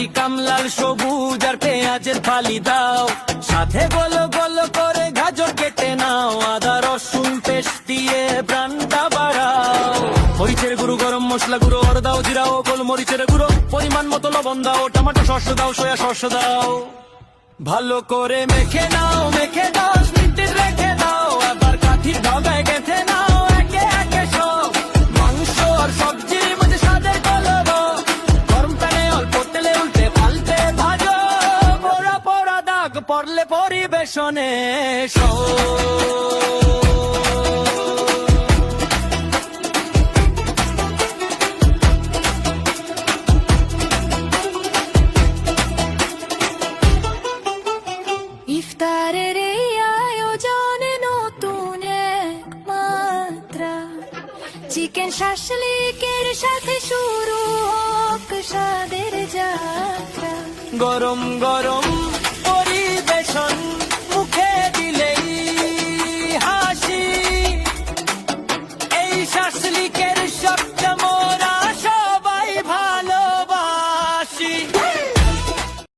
Capsicum লাল সবুজ আর পেঁয়াজের ফালি দাও, সাথে গোলো গোলো করে গাজর কেটে নাও, আদা রসুন পেস্ট দিয়ে প্রাণটা বাড়াও। মরিচের গুঁড়ো, গরম মশলা গুঁড়ো, আর দাও জিরা ও গোলমরিচের গুঁড়ো, পরিমাণ মতো লবণ দাও, টমেটো সস দাও, সয়া সস দাও। ভালো করে মেখে নাও, মেখে 10 মিনিট রেখে দাও, আবার কাঠির ঢাকায় গেঁথে নাও একে একে সব। মাংস আর সবজির মধ্যে স্বাদের কলরব, গরম প্যানে অল্প তেলে উল্টে পাল্টে ভাজো, পোড়া পোড়া দাগ পড়লে পরিবেশনে এসো। ইফতারের এই আয়োজনে নতুন এক মাত্রা, চিকেন শাশলিকের সাথে শুরু হোক স্বাদের যাত্রা। গরম গরম